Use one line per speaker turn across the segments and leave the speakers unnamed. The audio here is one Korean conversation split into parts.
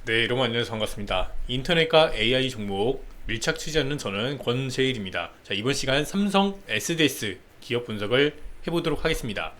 네, 여러분 안녕하세요. 반갑습니다. 인터넷과 AI 종목 밀착 취재하는 저는 권재일입니다. 자, 이번 시간 삼성 SDS 기업 분석을 해보도록 하겠습니다.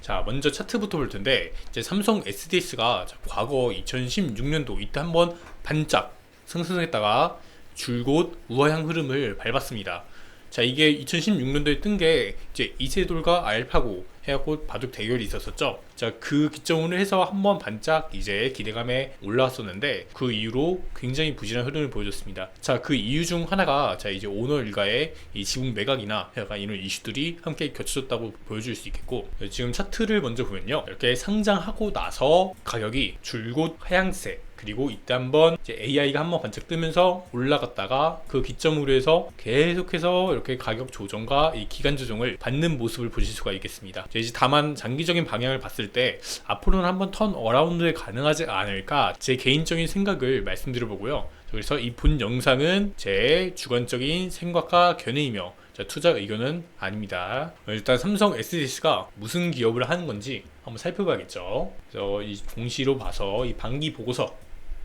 자, 먼저 차트부터 볼 텐데, 이제 삼성 SDS가 과거 2016년도 이때 한번 반짝 상승했다가 줄곧 우하향 흐름을 밟았습니다. 자, 이게 2016년도에 뜬 게 이제 이세돌과 알파고 해갖고 바둑 대결이 있었었죠. 자, 그 기점으로 해서 한번 반짝 이제 기대감에 올라왔었는데 그 이후로 굉장히 부진한 흐름을 보여줬습니다. 자, 그 이유 중 하나가 자 이제 오너 일가의 이 지분 매각이나 약간 이런 이슈들이 함께 겹쳐졌다고 보여줄 수 있겠고, 지금 차트를 먼저 보면요, 이렇게 상장하고 나서 가격이 줄곧 하향세, 그리고 이때 한번 이제 AI가 한번 반짝 뜨면서 올라갔다가 그 기점으로 해서 계속해서 이렇게 가격 조정과 이 기간 조정을 받는 모습을 보실 수가 있겠습니다. 이제 다만 장기적인 방향을 봤을 때 앞으로는 한번 턴 어라운드에 가능하지 않을까, 제 개인적인 생각을 말씀드려 보고요. 그래서 이 본 영상은 제 주관적인 생각과 견해이며 투자 의견은 아닙니다. 일단 삼성 SDS가 무슨 기업을 하는 건지 한번 살펴봐야겠죠. 그래서 이 공시로 봐서 이 반기 보고서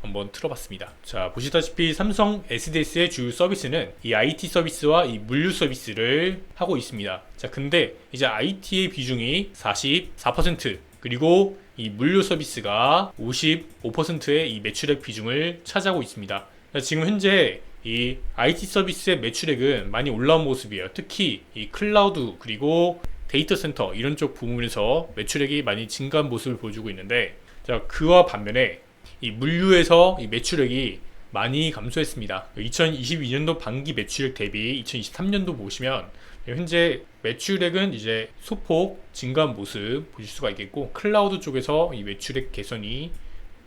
한번 틀어봤습니다. 자, 보시다시피 삼성 SDS의 주요 서비스는 이 IT 서비스와 이 물류 서비스를 하고 있습니다. 자, 근데 이제 IT의 비중이 44%, 그리고 이 물류 서비스가 55%의 이 매출액 비중을 차지하고 있습니다. 자, 지금 현재 이 IT 서비스의 매출액은 많이 올라온 모습이에요. 특히 이 클라우드 그리고 데이터 센터 이런 쪽 부분에서 매출액이 많이 증가한 모습을 보여주고 있는데, 자, 그와 반면에 이 물류에서 이 매출액이 많이 감소했습니다. 2022년도 반기 매출액 대비 2023년도 보시면 현재 매출액은 이제 소폭 증가한 모습 보실 수가 있겠고, 클라우드 쪽에서 이 매출액 개선이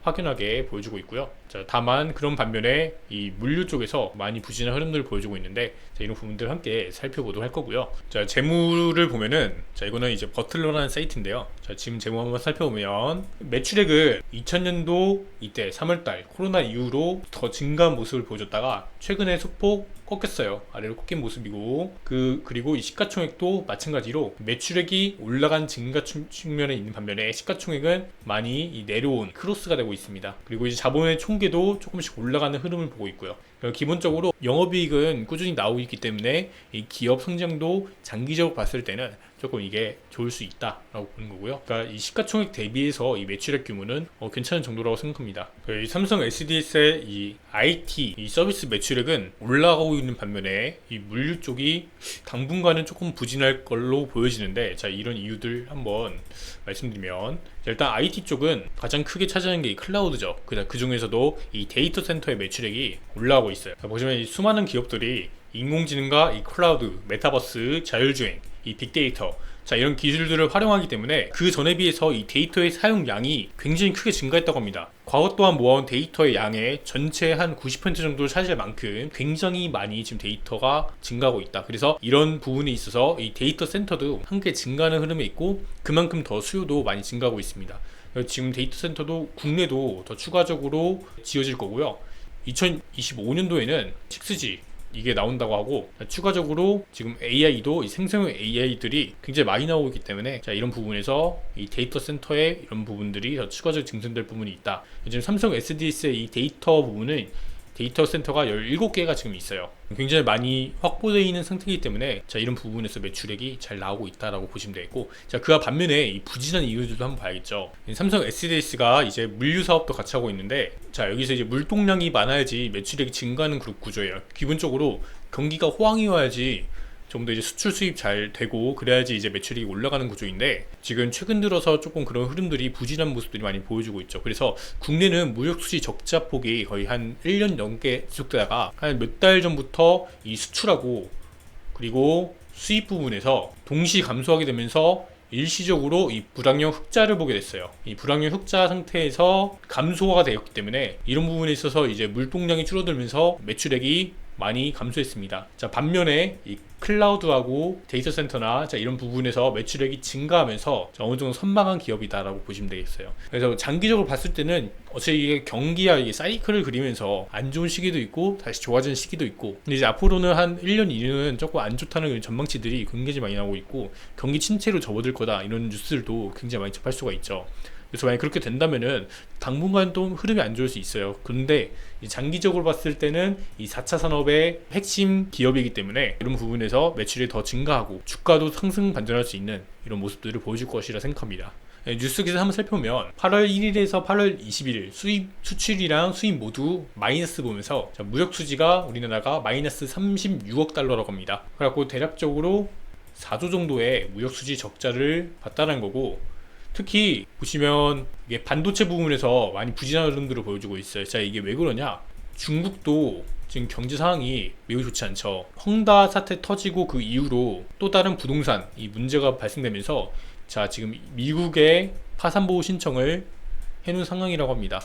확연하게 보여주고 있고요. 자, 다만 그런 반면에 이 물류 쪽에서 많이 부진한 흐름들을 보여주고 있는데, 자, 이런 부분들 함께 살펴보도록 할 거고요. 자, 재무를 보면은, 자, 이거는 이제 버틀러라는 사이트인데요. 자, 지금 재무 한번 살펴보면 매출액은 2000년도 이때 3월달 코로나 이후로 더 증가한 모습을 보여줬다가 최근에 소폭 꺾였어요. 아래로 꺾인 모습이고, 그리고 이 시가총액도 마찬가지로 매출액이 올라간 증가 측면에 있는 반면에 시가총액은 많이 내려온 크로스가 되고 있습니다. 그리고 이제 자본의 총계도 조금씩 올라가는 흐름을 보고 있고요. 기본적으로 영업이익은 꾸준히 나오고 있기 때문에 이 기업 성장도 장기적으로 봤을 때는 조금 이게 좋을 수 있다라고 보는 거고요. 그러니까 이 시가총액 대비해서 이 매출액 규모는 괜찮은 정도라고 생각합니다. 이 삼성 SDS의 이 IT 이 서비스 매출액은 올라가고 있는 반면에 이 물류 쪽이 당분간은 조금 부진할 걸로 보여지는데, 자, 이런 이유들 한번 말씀드리면, 일단 IT 쪽은 가장 크게 차지하는 게 이 클라우드죠. 그 중에서도 이 데이터 센터의 매출액이 올라가고 있어요. 자, 보시면 이 수많은 기업들이 인공지능과 이 클라우드, 메타버스, 자율주행, 이 빅데이터, 자, 이런 기술들을 활용하기 때문에 그 전에 비해서 이 데이터의 사용량이 굉장히 크게 증가했다고 합니다. 과거 동안 모아온 데이터의 양의 전체의 한 90% 정도를 차지할 만큼 굉장히 많이 지금 데이터가 증가하고 있다. 그래서 이런 부분에 있어서 이 데이터 센터도 함께 증가하는 흐름에 있고, 그만큼 더 수요도 많이 증가하고 있습니다. 지금 데이터 센터도 국내도 더 추가적으로 지어질 거고요. 2025년도에는 6G 이게 나온다고 하고, 추가적으로 지금 AI도 이 생성형 AI들이 굉장히 많이 나오고 있기 때문에, 자, 이런 부분에서 이 데이터 센터의 이런 부분들이 더 추가적으로 증설될 부분이 있다. 지금 삼성 SDS의 이 데이터 부분은 데이터 센터가 17개가 지금 있어요. 굉장히 많이 확보되어 있는 상태이기 때문에, 자, 이런 부분에서 매출액이 잘 나오고 있다라고 보시면 되겠고, 자, 그와 반면에 이 부진한 이유들도 한번 봐야겠죠. 삼성 SDS가 이제 물류 사업도 같이 하고 있는데, 자, 여기서 이제 물동량이 많아야지 매출액이 증가하는 그룹 구조예요. 기본적으로 경기가 호황이 와야지 좀 더 이제 수출 수입 잘 되고, 그래야지 이제 매출이 올라가는 구조인데, 지금 최근 들어서 조금 그런 흐름들이 부진한 모습들이 많이 보여주고 있죠. 그래서 국내는 무역 수지 적자 폭이 거의 한 1년 넘게 지속되다가 한 몇 달 전부터 이 수출하고 그리고 수입 부분에서 동시 감소하게 되면서 일시적으로 이 불황형 흑자를 보게 됐어요. 이 불황형 흑자 상태에서 감소가 되었기 때문에 이런 부분에 있어서 이제 물동량이 줄어들면서 매출액이 많이 감소했습니다. 자, 반면에 이 클라우드하고 데이터 센터나 자, 이런 부분에서 매출액이 증가하면서 자, 어느 정도 선방한 기업이다라고 보시면 되겠어요. 그래서 장기적으로 봤을 때는 어차피 이게 경기와 이게 사이클을 그리면서 안 좋은 시기도 있고 다시 좋아지는 시기도 있고, 근데 이제 앞으로는 한 1년 이후는 조금 안 좋다는 전망치들이 굉장히 많이 나오고 있고, 경기 침체로 접어들 거다 이런 뉴스들도 굉장히 많이 접할 수가 있죠. 그래서 만약 그렇게 된다면은 당분간 또 흐름이 안 좋을 수 있어요. 그런데 장기적으로 봤을 때는 이 4차 산업의 핵심 기업이기 때문에 이런 부분에서 매출이 더 증가하고 주가도 상승 반전할 수 있는 이런 모습들을 보여줄 것이라 생각합니다. 뉴스 기사 한번 살펴보면 8월 1일에서 8월 21일 수출이랑 수입 모두 마이너스 보면서 무역 수지가 우리나라가 마이너스 36억 달러라고 합니다. 그래갖고 대략적으로 4조 정도의 무역 수지 적자를 봤다는 거고, 특히 보시면 이게 반도체 부분에서 많이 부진한 흐름들을 보여주고 있어요. 자, 이게 왜 그러냐? 중국도 지금 경제 상황이 매우 좋지 않죠. 헝다 사태 터지고 그 이후로 또 다른 부동산 이 문제가 발생되면서 자, 지금 미국의 파산보호 신청을 해놓은 상황이라고 합니다.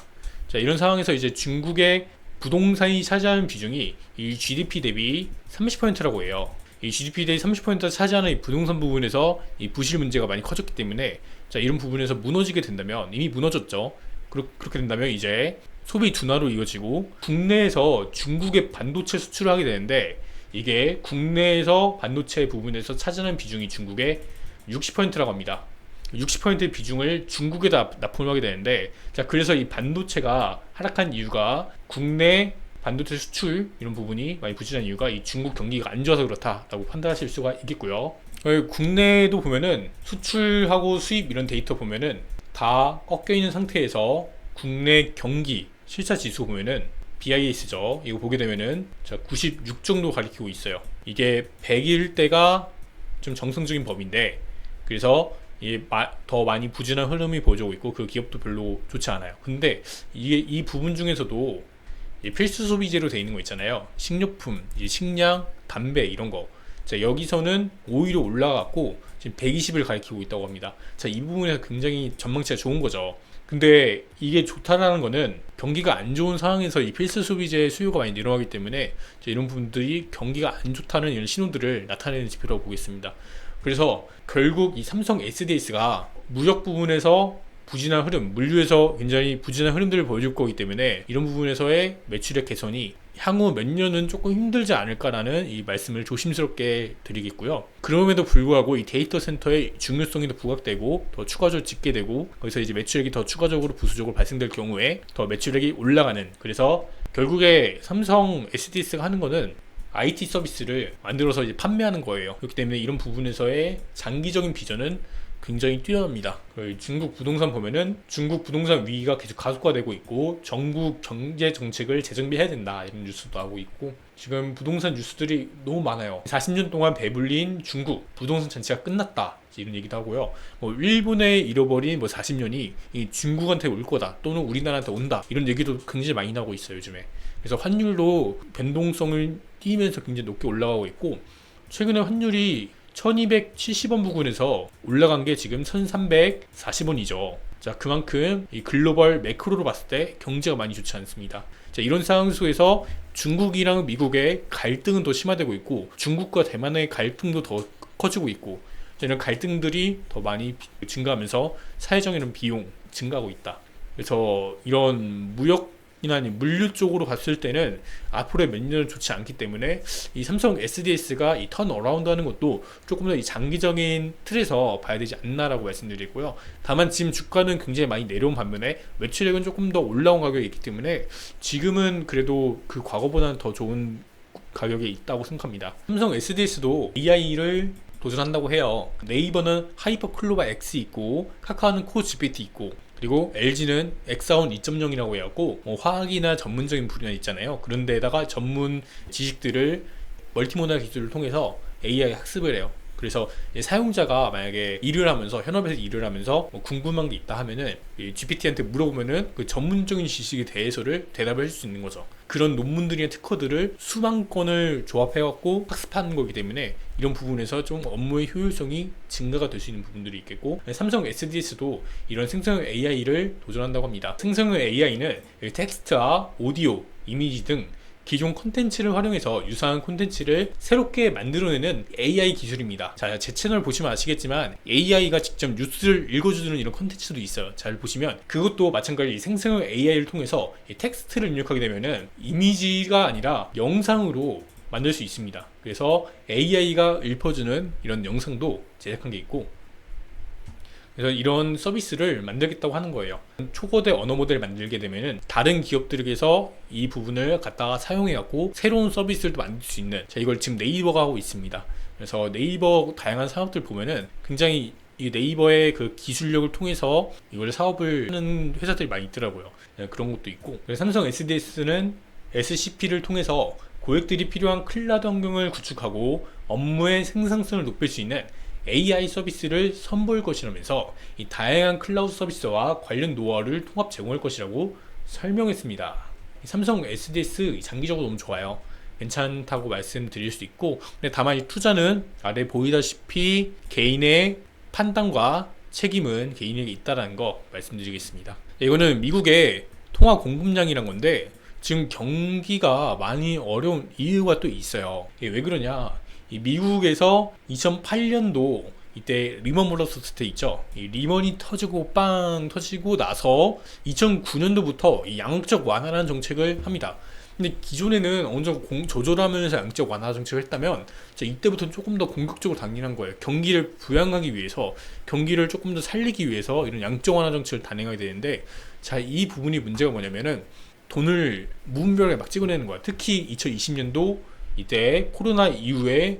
자, 이런 상황에서 이제 중국의 부동산이 차지하는 비중이 이 GDP 대비 30%라고 해요. 이 GDP 대비 30% 차지하는 이 부동산 부분에서 이 부실 문제가 많이 커졌기 때문에 자, 이런 부분에서 무너지게 된다면, 이미 무너졌죠. 그렇게 된다면 이제 소비 둔화로 이어지고 국내에서 중국의 반도체 수출을 하게 되는데, 이게 국내에서 반도체 부분에서 차지하는 비중이 중국의 60%라고 합니다. 60%의 비중을 중국에다 납품을 하게 되는데, 자, 그래서 이 반도체가 하락한 이유가 국내 반도체 수출 이런 부분이 많이 부진한 이유가 이 중국 경기가 안 좋아서 그렇다라고 판단하실 수가 있겠고요. 국내도 보면은 수출하고 수입 이런 데이터 보면은 다 꺾여 있는 상태에서 국내 경기 실차 지수 보면은 BIS죠. 이거 보게 되면은 자, 96 정도 가리키고 있어요. 이게 100일 때가 좀 정상적인 범위인데, 그래서 더 많이 부진한 흐름이 보여주고 있고 그 기업도 별로 좋지 않아요. 근데 이 부분 중에서도 필수 소비재로 되어 있는 거 있잖아요. 식료품, 식량, 담배 이런 거. 자, 여기서는 오히려 올라갔고 지금 120을 가리키고 있다고 합니다. 자, 이 부분에서 굉장히 전망치가 좋은 거죠. 근데 이게 좋다라는 거는 경기가 안 좋은 상황에서 이 필수 소비재의 수요가 많이 늘어나기 때문에 이런 부분들이 경기가 안 좋다는 이런 신호들을 나타내는 지표라고 보겠습니다. 그래서 결국 이 삼성 SDS가 무역 부분에서 부진한 흐름, 물류에서 굉장히 부진한 흐름들을 보여줄 거기 때문에 이런 부분에서의 매출액 개선이 향후 몇 년은 조금 힘들지 않을까라는 이 말씀을 조심스럽게 드리겠고요. 그럼에도 불구하고 이 데이터 센터의 중요성이 더 부각되고 더 추가적으로 짓게 되고, 거기서 이제 매출액이 더 추가적으로 부수적으로 발생될 경우에 더 매출액이 올라가는, 그래서 결국에 삼성 SDS가 하는 거는 IT 서비스를 만들어서 이제 판매하는 거예요. 그렇기 때문에 이런 부분에서의 장기적인 비전은 굉장히 뛰어납니다. 중국 부동산 보면은 중국 부동산 위기가 계속 가속화되고 있고 전국 경제 정책을 재정비해야 된다 이런 뉴스도 나오고 있고, 지금 부동산 뉴스들이 너무 많아요. 40년 동안 배불린 중국 부동산 잔치가 끝났다 이런 얘기도 하고요. 일본에 잃어버린 40년이 이 중국한테 올 거다 또는 우리나라한테 온다 이런 얘기도 굉장히 많이 나오고 있어요 요즘에. 그래서 환율도 변동성을 띄면서 굉장히 높게 올라가고 있고, 최근에 환율이 1270원 부근에서 올라간 게 지금 1340원이죠. 자, 그만큼 이 글로벌 매크로로 봤을 때 경제가 많이 좋지 않습니다. 자, 이런 상황 속에서 중국이랑 미국의 갈등은 더 심화되고 있고 중국과 대만의 갈등도 더 커지고 있고, 이런 갈등들이 더 많이 증가하면서 사회적인 비용 증가하고 있다. 그래서 이런 무역이나 물류 쪽으로 봤을 때는 앞으로의 몇 년은 좋지 않기 때문에 이 삼성 SDS가 이 턴어라운드 하는 것도 조금 더 이 장기적인 틀에서 봐야 되지 않나라고 말씀드리고요. 다만 지금 주가는 굉장히 많이 내려온 반면에 매출액은 조금 더 올라온 가격이 있기 때문에 지금은 그래도 그 과거보다는 더 좋은 가격에 있다고 생각합니다. 삼성 SDS도 AI를 도전한다고 해요. 네이버는 하이퍼 클로바 X 있고 카카오는 코어 GPT 있고, 그리고 LG는 엑사온 2.0이라고 해갖고 화학이나 전문적인 분야 있잖아요. 그런 데다가 전문 지식들을 멀티모달 기술을 통해서 AI 학습을 해요. 그래서 사용자가 만약에 일을 하면서 현업에서 일을 하면서 궁금한 게 있다 하면은 GPT한테 물어보면은 그 전문적인 지식에 대해서를 대답을 해줄 수 있는 거죠. 그런 논문들이나 특허들을 수만 건을 조합해갖고 학습하는 거기 때문에 이런 부분에서 좀 업무의 효율성이 증가가 될 수 있는 부분들이 있겠고, 삼성 SDS도 이런 생성형 AI를 도전한다고 합니다. 생성형 AI는 텍스트와 오디오, 이미지 등 기존 콘텐츠를 활용해서 유사한 콘텐츠를 새롭게 만들어내는 AI 기술입니다. 자, 제 채널 보시면 아시겠지만 AI가 직접 뉴스를 읽어주는 이런 콘텐츠도 있어요. 잘 보시면 그것도 마찬가지로 생성형 AI를 통해서 텍스트를 입력하게 되면은 이미지가 아니라 영상으로 만들 수 있습니다. 그래서 AI가 읊어주는 이런 영상도 제작한 게 있고, 그래서 이런 서비스를 만들겠다고 하는 거예요. 초거대 언어 모델을 만들게 되면은 다른 기업들에게서 이 부분을 갖다가 사용해갖고 새로운 서비스를 또 만들 수 있는, 자, 이걸 지금 네이버가 하고 있습니다. 그래서 네이버 다양한 사업들 보면은 굉장히 이 네이버의 그 기술력을 통해서 이걸 사업을 하는 회사들이 많이 있더라고요. 그런 것도 있고, 그래서 삼성 SDS는 SCP를 통해서 고객들이 필요한 클라우드 환경을 구축하고 업무의 생산성을 높일 수 있는 AI 서비스를 선보일 것이라면서 이 다양한 클라우드 서비스와 관련 노하우를 통합 제공할 것이라고 설명했습니다. 삼성 SDS 장기적으로 너무 좋아요. 괜찮다고 말씀드릴 수 있고, 근데 다만 이 투자는 아래 보이다시피 개인의 판단과 책임은 개인에게 있다는 거 말씀드리겠습니다. 이거는 미국의 통화 공급량이란 건데 지금 경기가 많이 어려운 이유가 또 있어요. 이게 왜 그러냐? 이 미국에서 2008년도 이때 리먼 브러더스 때 있죠. 이 리먼이 터지고 빵 터지고 나서 2009년도부터 이 양적 완화라는 정책을 합니다. 근데 기존에는 어느 정도 조절하면서 양적 완화 정책을 했다면 이때부터 조금 더 공격적으로 단행한 거예요. 경기를 부양하기 위해서, 경기를 조금 더 살리기 위해서 이런 양적 완화 정책을 단행하게 되는데, 자, 이 부분이 문제가 뭐냐면은 돈을 무분별하게 막 찍어내는 거야. 특히 2020년도 이때 코로나 이후에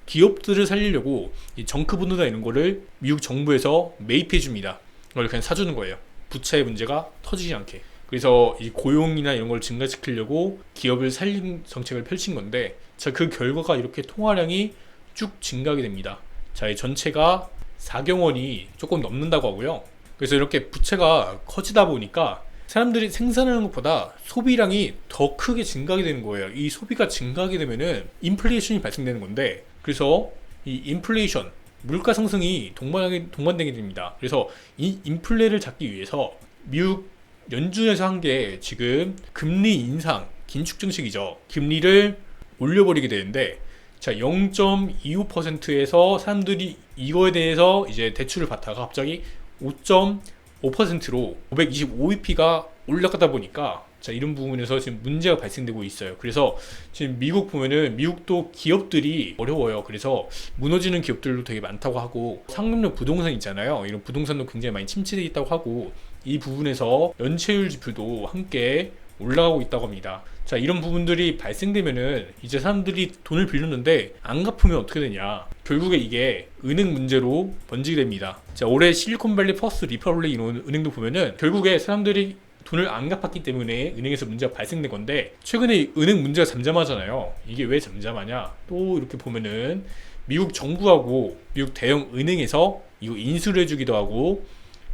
기업들을 살리려고 이 정크본드나 이런 거를 미국 정부에서 매입해 줍니다. 그걸 그냥 사주는 거예요. 부채의 문제가 터지지 않게. 그래서 이 고용이나 이런 걸 증가시키려고 기업을 살린 정책을 펼친 건데, 자, 그 결과가 이렇게 통화량이 쭉 증가하게 됩니다. 자, 이 전체가 4경 원이 조금 넘는다고 하고요. 그래서 이렇게 부채가 커지다 보니까 사람들이 생산하는 것보다 소비량이 더 크게 증가하게 되는 거예요. 이 소비가 증가하게 되면은 인플레이션이 발생되는 건데, 그래서 이 인플레이션, 물가 상승이 동반되게 됩니다. 그래서 이 인플레를 잡기 위해서 미국 연준에서 한 게 지금 금리 인상, 긴축 정책이죠. 금리를 올려버리게 되는데, 자, 0.25%에서 사람들이 이거에 대해서 이제 대출을 받다가 갑자기 5.5%로 525bp가 올라가다 보니까, 자, 이런 부분에서 지금 문제가 발생되고 있어요. 그래서 지금 미국 보면은 미국도 기업들이 어려워요. 그래서 무너지는 기업들도 되게 많다고 하고, 상업용 부동산 있잖아요. 이런 부동산도 굉장히 많이 침체되어 있다고 하고, 이 부분에서 연체율 지표도 함께 올라가고 있다고 합니다. 자, 이런 부분들이 발생되면은 이제 사람들이 돈을 빌렸는데 안 갚으면 어떻게 되냐? 결국에 이게 은행 문제로 번지게 됩니다. 자, 올해 실리콘밸리 퍼스트 리퍼블릭 이런 은행도 보면은 결국에 사람들이 돈을 안 갚았기 때문에 은행에서 문제가 발생된 건데, 최근에 은행 문제가 잠잠하잖아요. 이게 왜 잠잠하냐? 또 이렇게 보면은 미국 정부하고 미국 대형 은행에서 이거 인수를 해주기도 하고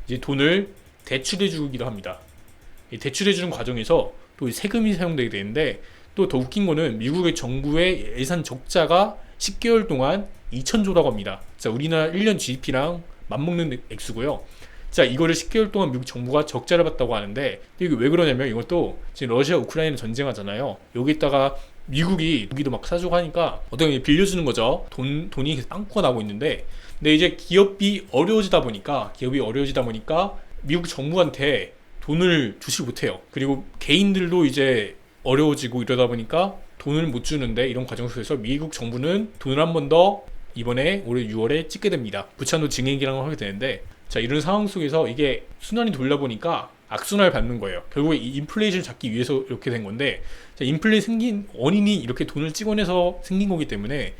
이제 돈을 대출해주기도 합니다. 이 대출해주는 과정에서 또 세금이 사용되게 되는데, 또 더 웃긴 거는 미국의 정부의 예산 적자가 10개월 동안 2,000조라고 합니다. 자, 우리나라 1년 GDP랑 맞먹는 액수고요. 자, 이거를 10개월 동안 미국 정부가 적자를 봤다고 하는데, 이게 왜 그러냐면 이것도 지금 러시아 우크라이나 전쟁하잖아요. 여기다가 미국이 무기도 막 사주고 하니까 어떻게 빌려주는 거죠. 돈이 계속 빵꾸가 나고 있는데, 근데 이제 기업이 어려워지다 보니까 미국 정부한테 돈을 주지 못해요. 그리고 개인들도 이제 어려워지고 이러다 보니까 돈을 못 주는데, 이런 과정 속에서 미국 정부는 돈을 한 번 더 이번에 올해 6월에 찍게 됩니다. 부채도 증액이라고 하게 되는데, 자, 이런 상황 속에서 이게 순환이 돌다 보니까 악순환을 밟는 거예요. 결국에 이 인플레이션을 잡기 위해서 이렇게 된 건데, 자, 인플레이 생긴 원인이 이렇게 돈을 찍어내서 생긴 거기 때문에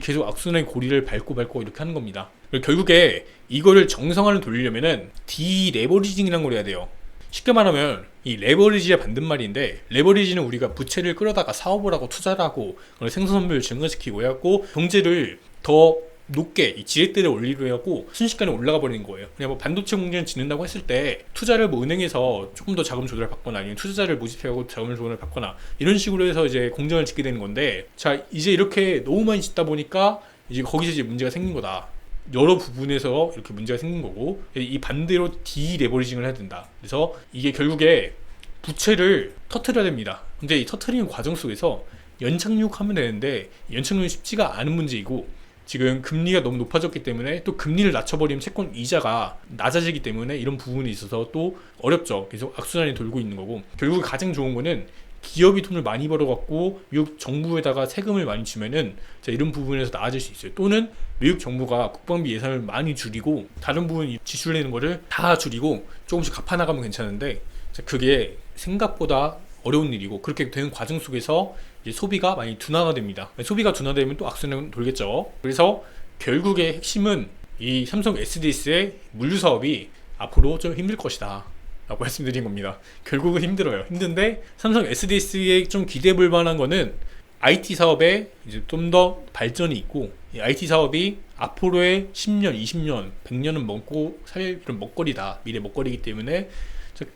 계속 악순환의 고리를 밟고 이렇게 하는 겁니다. 결국에 이거를 정상화를 돌리려면은 디레버리징이라는 걸 해야 돼요. 쉽게 말하면 이 레버리지의 반대말인데, 레버리지는 우리가 부채를 끌어다가 사업을 하고 투자를 하고 생산성을 증가시키고 해갖고 경제를 더 높게 이 지렛대를 올리려 해갖고 순식간에 올라가 버리는 거예요. 그냥 뭐 반도체 공장을 짓는다고 했을 때 투자를 뭐 은행에서 조금 더 자금 조달을 받거나 아니면 투자자를 모집해갖고 자금 조달을 받거나 이런 식으로 해서 이제 공장을 짓게 되는 건데, 자, 이제 이렇게 너무 많이 짓다 보니까 이제 거기서 이제 문제가 생긴 거다. 여러 부분에서 이렇게 문제가 생긴 거고, 이 반대로 디레버리징을 해야 된다. 그래서 이게 결국에 부채를 터트려야 됩니다. 근데 이 터트리는 과정 속에서 연착륙하면 되는데, 연착륙이 쉽지가 않은 문제이고, 지금 금리가 너무 높아졌기 때문에 또 금리를 낮춰버리면 채권 이자가 낮아지기 때문에 이런 부분이 있어서 또 어렵죠. 계속 악순환이 돌고 있는 거고, 결국 가장 좋은 거는 기업이 돈을 많이 벌어갖고 미국 정부에다가 세금을 많이 주면은 자, 이런 부분에서 나아질 수 있어요. 또는 미국 정부가 국방비 예산을 많이 줄이고 다른 부분 지출되는 거를 다 줄이고 조금씩 갚아나가면 괜찮은데 자, 그게 생각보다 어려운 일이고 그렇게 되는 과정 속에서 이제 소비가 많이 둔화가 됩니다. 소비가 둔화되면 또 악순환은 돌겠죠. 그래서 결국의 핵심은 이 삼성 SDS의 물류 사업이 앞으로 좀 힘들 것이다 라고 말씀드린 겁니다. 결국은 힘들어요. 힘든데 삼성 SDS에 좀 기대해 볼 만한 거는 IT 사업에 이제 좀 더 발전이 있고 이 IT 사업이 앞으로의 10년, 20년, 100년은 먹고 살 그런 먹거리다. 미래 먹거리이기 때문에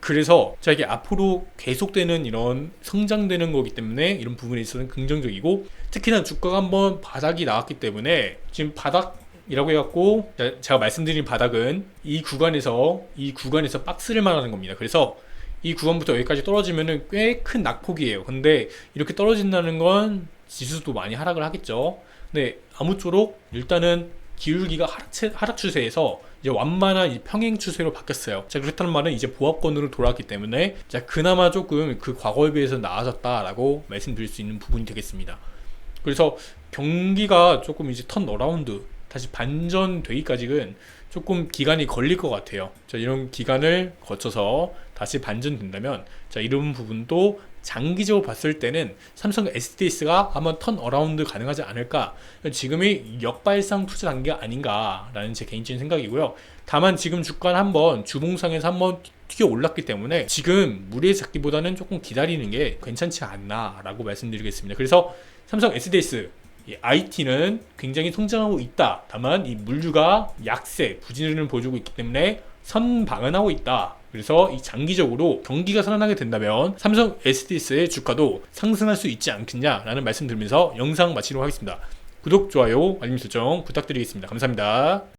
그래서 이게 앞으로 계속되는 이런 성장되는 거기 때문에 이런 부분에 있어서는 긍정적이고 특히나 주가가 한번 바닥이 나왔기 때문에 지금 바닥이라고 해갖고 제가 말씀드린 바닥은 이 구간에서 박스를 말하는 겁니다. 그래서 이 구간부터 여기까지 떨어지면은 꽤 큰 낙폭이에요. 근데 이렇게 떨어진다는 건 지수도 많이 하락을 하겠죠. 근데 아무쪼록 일단은 기울기가 하락 추세에서 이제 완만한 평행 추세로 바뀌었어요. 자, 그렇다는 말은 이제 보합권으로 돌아왔기 때문에 자, 그나마 조금 그 과거에 비해서 나아졌다라고 말씀드릴 수 있는 부분이 되겠습니다. 그래서 경기가 조금 이제 턴 어라운드 다시 반전되기까지는 조금 기간이 걸릴 것 같아요. 자, 이런 기간을 거쳐서 다시 반전된다면 자, 이런 부분도 장기적으로 봤을 때는 삼성 SDS가 한번 턴 어라운드 가능하지 않을까. 지금이 역발상 투자 단계가 아닌가라는 제 개인적인 생각이고요. 다만 지금 주가는 한번 주봉상에서 한번 튀어 올랐기 때문에 지금 무리해 잡기보다는 조금 기다리는 게 괜찮지 않나라고 말씀드리겠습니다. 그래서 삼성 SDS IT는 굉장히 성장하고 있다. 다만 이 물류가 약세, 부진을 보여주고 있기 때문에 선방은하고 있다. 그래서 이 장기적으로 경기가 살아나게 된다면 삼성 SDS의 주가도 상승할 수 있지 않겠냐라는 말씀 드리면서 영상 마치도록 하겠습니다. 구독, 좋아요, 알림 설정 부탁드리겠습니다. 감사합니다.